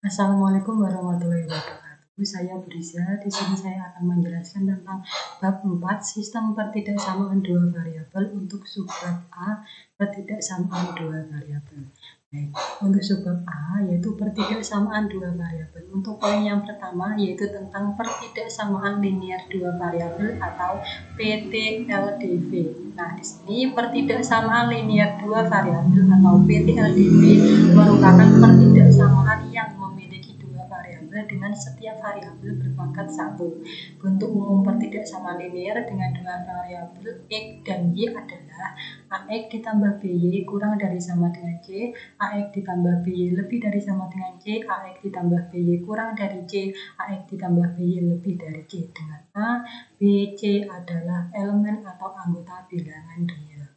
Assalamualaikum warahmatullahi wabarakatuh. Saya Briza. Di sini saya akan menjelaskan tentang bab 4 sistem pertidaksamaan dua variabel untuk subbab A pertidaksamaan dua variabel. Baik, untuk subbab A yaitu pertidaksamaan dua variabel. Untuk poin yang pertama yaitu tentang pertidaksamaan linear dua variabel atau PTLDV. Nah, di sini pertidaksamaan linear dua variabel atau PTLDV merupakan pertidaksamaan yang memiliki dua variabel dengan setiap variabel berpangkat 1. Bentuk umum pertidaksamaan linear dengan dua variabel X dan Y adalah AX ditambah BY kurang dari sama dengan C, AX ditambah BY lebih dari sama dengan C, AX ditambah BY kurang dari C, AX ditambah BY lebih dari C, dengan A, B, C adalah elemen atau anggota bilangan real.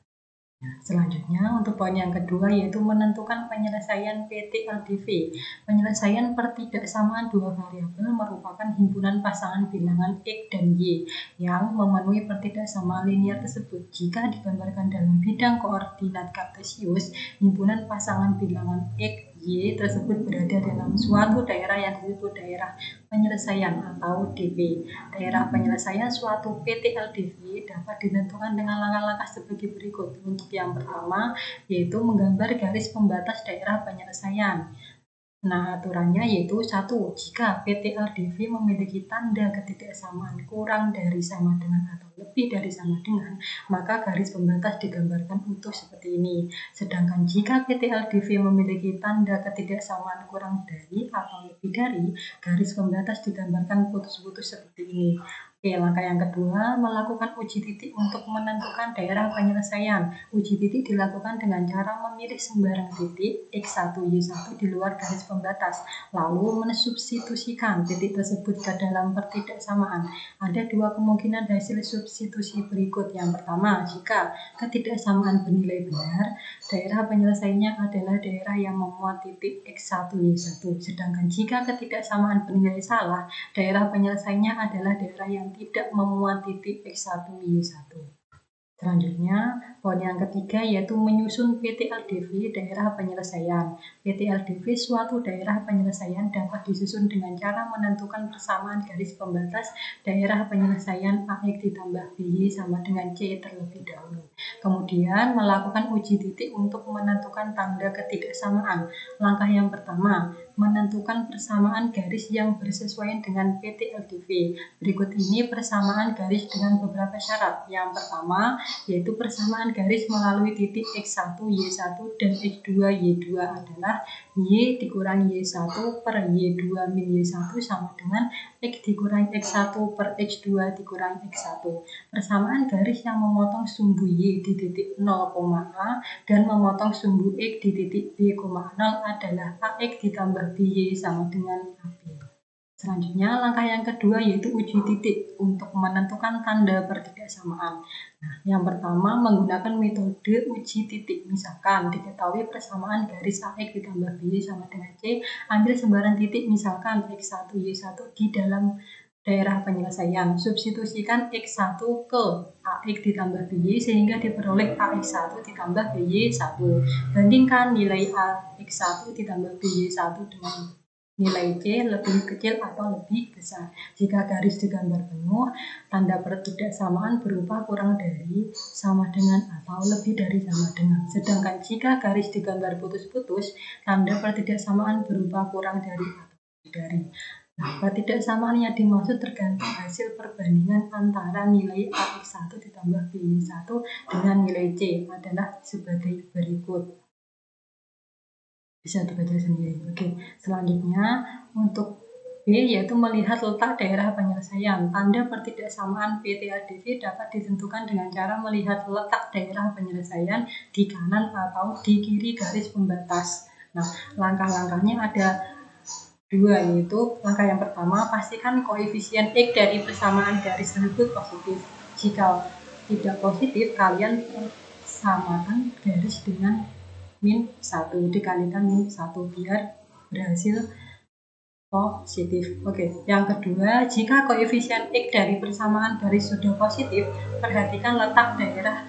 Nah, selanjutnya untuk poin yang kedua yaitu menentukan penyelesaian PTLDV. Penyelesaian pertidaksamaan dua variabel merupakan himpunan pasangan bilangan X dan Y yang memenuhi pertidaksamaan linear tersebut. Jika digambarkan dalam bidang koordinat kartesius, himpunan pasangan bilangan X, Y tersebut berada dalam suatu daerah yang disebut daerah penyelesaian atau DP. Daerah penyelesaian suatu PTLDV dapat ditentukan dengan langkah-langkah sebagai berikut. Untuk yang pertama yaitu menggambar garis pembatas daerah penyelesaian. Nah, aturannya yaitu 1. Jika PTLDV memiliki tanda ketidaksamaan kurang dari sama dengan atau lebih dari sama dengan, maka garis pembatas digambarkan utuh seperti ini. Sedangkan jika PTLDV memiliki tanda ketidaksamaan kurang dari atau lebih dari, garis pembatas digambarkan putus-putus seperti ini. Oke, langkah yang kedua, melakukan uji titik untuk menentukan daerah penyelesaian. Uji titik dilakukan dengan cara memilih sembarang titik X1, Y1 di luar garis pembatas, lalu mensubstitusikan titik tersebut ke dalam pertidaksamaan. Ada dua kemungkinan hasil substitusi berikut. Yang pertama, jika ketidaksamaan bernilai benar, daerah penyelesaiannya adalah daerah yang memuat titik X1, Y1. Sedangkan jika ketidaksamaan bernilai salah, daerah penyelesaiannya adalah daerah yang tidak memuat titik X1, Y1. Selanjutnya, poin yang ketiga yaitu menyusun PTLDV daerah penyelesaian. PTLDV suatu daerah penyelesaian dapat disusun dengan cara menentukan persamaan garis pembatas daerah penyelesaian AX ditambah BY sama dengan C terlebih dahulu. Kemudian melakukan uji titik untuk menentukan tanda ketidaksamaan. Langkah yang pertama, menentukan persamaan garis yang bersesuaian dengan PTLDV. Berikut ini persamaan garis dengan beberapa syarat. Yang pertama, yaitu persamaan garis melalui titik X1, Y1 dan X2, Y2 adalah Y dikurangi Y1 per Y2 min Y1 sama dengan X dikurangi X1 per X2 dikurangi X1. Persamaan garis yang memotong sumbu Y di titik 0, A dan memotong sumbu X di titik B,0 adalah AX ditambah BY sama dengan AB. Selanjutnya, langkah yang kedua yaitu uji titik untuk menentukan tanda pertidaksamaan. Nah, yang pertama menggunakan metode uji titik. Misalkan diketahui persamaan garis AX ditambah BY sama dengan C, ambil sembarang titik misalkan X1, Y1 di dalam daerah penyelesaian. Substitusikan X1 ke AX ditambah BY sehingga diperoleh AX1 ditambah BY1. Bandingkan nilai AX1 ditambah BY1 dengan nilai C lebih kecil atau lebih besar. Jika garis digambar penuh, tanda pertidaksamaan berupa kurang dari, sama dengan, atau lebih dari sama dengan. Sedangkan jika garis digambar putus-putus, tanda pertidaksamaan berupa kurang dari atau lebih dari. Nah, pertidaksamaan yang dimaksud tergantung hasil perbandingan antara nilai AX1 ditambah BY1 dengan nilai C adalah sebagai berikut. Bisa dibaca sendiri. Oke, selanjutnya untuk B yaitu melihat letak daerah penyelesaian. Tanda pertidaksamaan PTLDV dapat ditentukan dengan cara melihat letak daerah penyelesaian di kanan atau di kiri garis pembatas. Nah, langkah-langkahnya ada dua, yaitu langkah yang pertama, pastikan koefisien X dari persamaan garis tersebut positif. Jika tidak positif, kalian samakan garis dengan min 1 dikalikan min 1 biar berhasil positif. Oke, yang kedua, jika koefisien X dari persamaan garis sudah positif, perhatikan letak daerah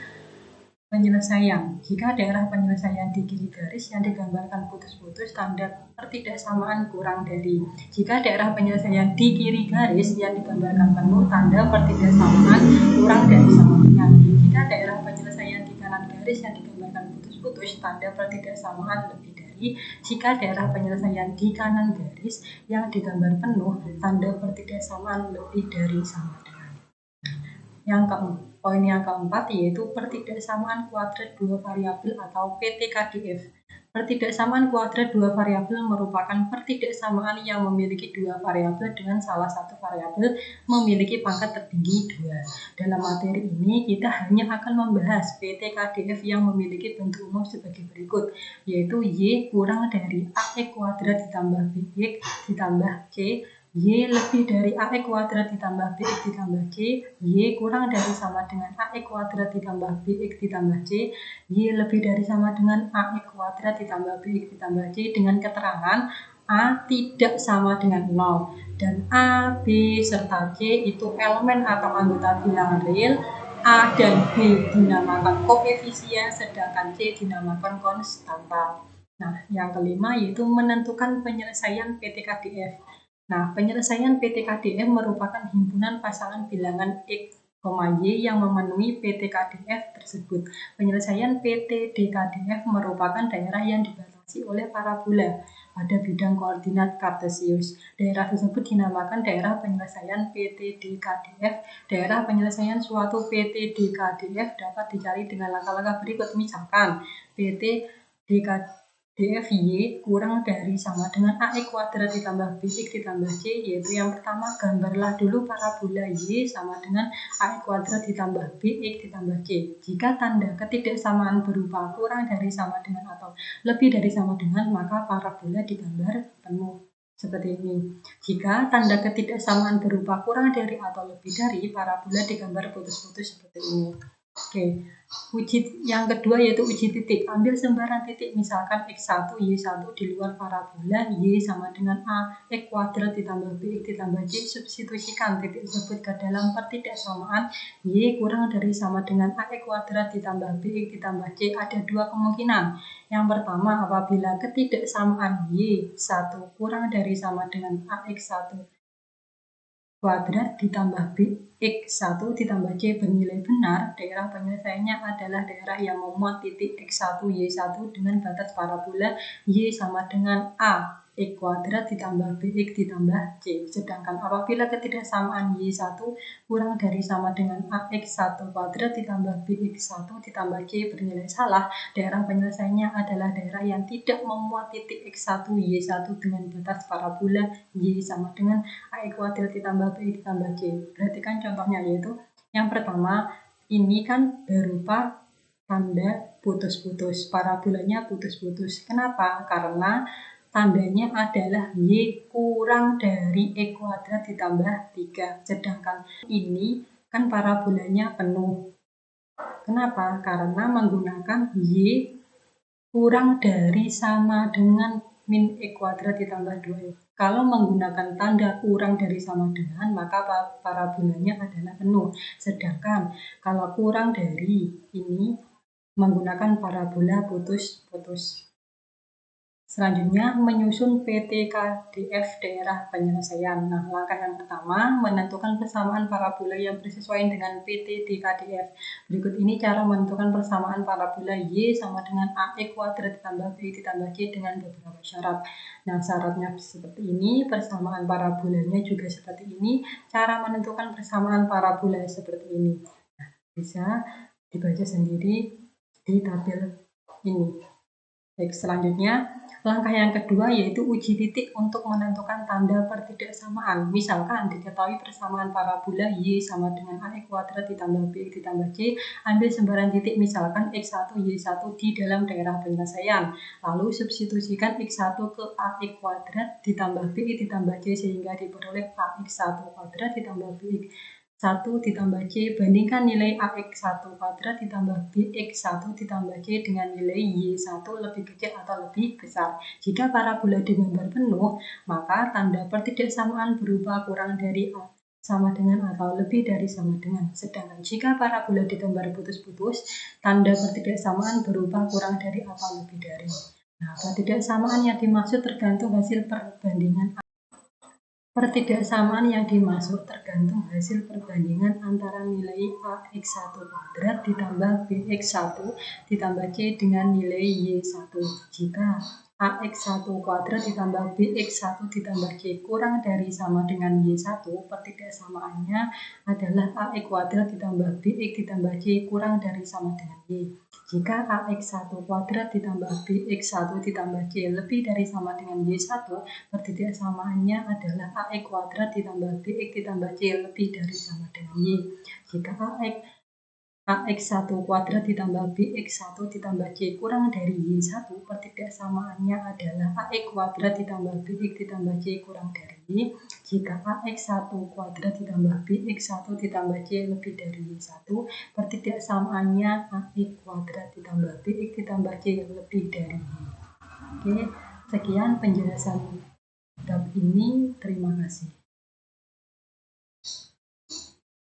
Penyelesaian. Jika daerah penyelesaian di kiri garis yang digambarkan putus-putus, tanda pertidaksamaan kurang dari. Jika daerah penyelesaian di kiri garis yang digambarkan penuh, tanda pertidaksamaan kurang dari sama dengan. Jika daerah penyelesaian di kanan garis yang digambarkan putus-putus, tanda pertidaksamaan lebih dari. Jika daerah penyelesaian di kanan garis yang digambar penuh, tanda pertidaksamaan lebih dari sama dengan. Poin yang keempat yaitu pertidaksamaan kuadrat dua variabel atau PTKDF. Pertidaksamaan kuadrat dua variabel merupakan pertidaksamaan yang memiliki dua variabel dengan salah satu variabel memiliki pangkat tertinggi 2. Dalam materi ini kita hanya akan membahas PTKDF yang memiliki bentuk umum sebagai berikut, yaitu Y kurang dari AX kuadrat ditambah BX ditambah C, Y lebih dari AX kuadrat ditambah BX ditambah C, Y kurang dari sama dengan AX kuadrat ditambah BX ditambah C, Y lebih dari sama dengan AX kuadrat ditambah BX ditambah C dengan keterangan A tidak sama dengan 0 dan A, B, serta C itu elemen atau anggota bilangan real. A dan B dinamakan koefisien sedangkan C dinamakan konstanta. Nah, yang kelima yaitu menentukan penyelesaian PTKDF. Nah, penyelesaian PTKDF merupakan himpunan pasangan bilangan X, Y yang memenuhi PTKDF tersebut. Penyelesaian PTDKDF merupakan daerah yang dibatasi oleh parabola pada bidang koordinat kartesius. Daerah tersebut dinamakan daerah penyelesaian PTDKDF. Daerah penyelesaian suatu PTDKDF dapat dicari dengan langkah-langkah berikut. Misalkan PTDKDF Y kurang dari sama dengan AX kuadrat ditambah BX ditambah C, yaitu yang pertama gambarlah dulu parabola Y sama dengan AX kuadrat ditambah BX ditambah C. Jika tanda ketidaksamaan berupa kurang dari sama dengan atau lebih dari sama dengan, maka parabola digambar penuh seperti ini. Jika tanda ketidaksamaan berupa kurang dari atau lebih dari, parabola digambar putus-putus seperti ini. Oke, uji yang kedua yaitu uji titik. Ambil sembarang titik, misalkan X1, Y1 di luar parabola, Y sama dengan A, X kuadrat ditambah BX ditambah C. Substitusikan titik tersebut ke dalam pertidaksamaan Y kurang dari sama dengan AX kuadrat ditambah BX ditambah C. Ada dua kemungkinan. Yang pertama, apabila ketidaksamaan Y1 kurang dari sama dengan AX1 kuadrat ditambah BX1 ditambah C bernilai benar, daerah penyelesaiannya adalah daerah yang memuat titik X1, Y1 dengan batas parabola Y sama dengan A, X kuadrat ditambah BX ditambah C. Sedangkan apabila ketidaksamaan Y1 kurang dari sama dengan AX1 kuadrat ditambah BX1 ditambah C bernilai salah, daerah penyelesaiannya adalah daerah yang tidak memuat titik X1, Y1 dengan batas parabola Y sama dengan AX kuadrat ditambah BX ditambah C. Perhatikan contohnya, yaitu yang pertama ini kan berupa tanda putus-putus, parabolanya putus-putus. Kenapa? Karena tandanya adalah Y kurang dari X kuadrat ditambah 3. Sedangkan ini kan parabolanya penuh. Kenapa? Karena menggunakan Y kurang dari sama dengan min X kuadrat ditambah 2. Kalau menggunakan tanda kurang dari sama dengan, maka parabolanya adalah penuh. Sedangkan kalau kurang dari ini menggunakan parabola putus-putus. Selanjutnya, menyusun PTKDF daerah penyelesaian. Nah, langkah yang pertama, menentukan persamaan parabola yang bersesuaian dengan PTDKDF. Berikut ini cara menentukan persamaan parabola Y sama dengan AX kuadrat ditambah B ditambah C dengan beberapa syarat. Nah, syaratnya seperti ini, persamaan parabolanya juga seperti ini, cara menentukan persamaan parabola seperti ini. Nah, bisa dibaca sendiri di tabel ini. Baik, selanjutnya langkah yang kedua yaitu uji titik untuk menentukan tanda pertidaksamaan. Misalkan diketahui persamaan parabola Y sama dengan AX kuadrat ditambah BX ditambah C, ambil sembarang titik misalkan X1, Y1 di dalam daerah penyelesaian. Lalu substitusikan X1 ke AX kuadrat ditambah BX ditambah C sehingga diperoleh AX1 kuadrat ditambah BX 1 ditambah C, bandingkan nilai AX1 kuadrat ditambah BX1 ditambah C dengan nilai Y1 lebih kecil atau lebih besar. Jika parabola digambar penuh, maka tanda pertidaksamaan berupa kurang dari sama dengan atau lebih dari sama dengan. Sedangkan jika parabola digambar putus-putus, tanda pertidaksamaan berupa kurang dari atau lebih dari. Nah, pertidaksamaan yang dimaksud tergantung hasil perbandingan. Pertidaksamaan yang dimaksud tergantung hasil perbandingan antara nilai AX1 kuadrat ditambah BX1 ditambah C dengan nilai Y1. Jika AX1 kuadrat ditambah BX1 ditambah C kurang dari sama dengan Y1, pertidaksamaannya adalah AX kuadrat ditambah BX ditambah C kurang dari sama dengan Y. Jika AX1 kuadrat ditambah BX1 ditambah C lebih dari sama dengan Y1, pertidaksamaannya adalah AX kuadrat ditambah BX ditambah C lebih dari sama dengan Y. Jika AX1 kuadrat ditambah BX1 ditambah C kurang dari Y1, pertidaksamaannya adalah AX kuadrat ditambah BX ditambah C kurang dari Y. Jika AX1 kuadrat ditambah BX1 ditambah C lebih dari Y1, pertidaksamaannya AX kuadrat ditambah BX ditambah C lebih dari Y. Oke, sekian penjelasan bab ini. Terima kasih.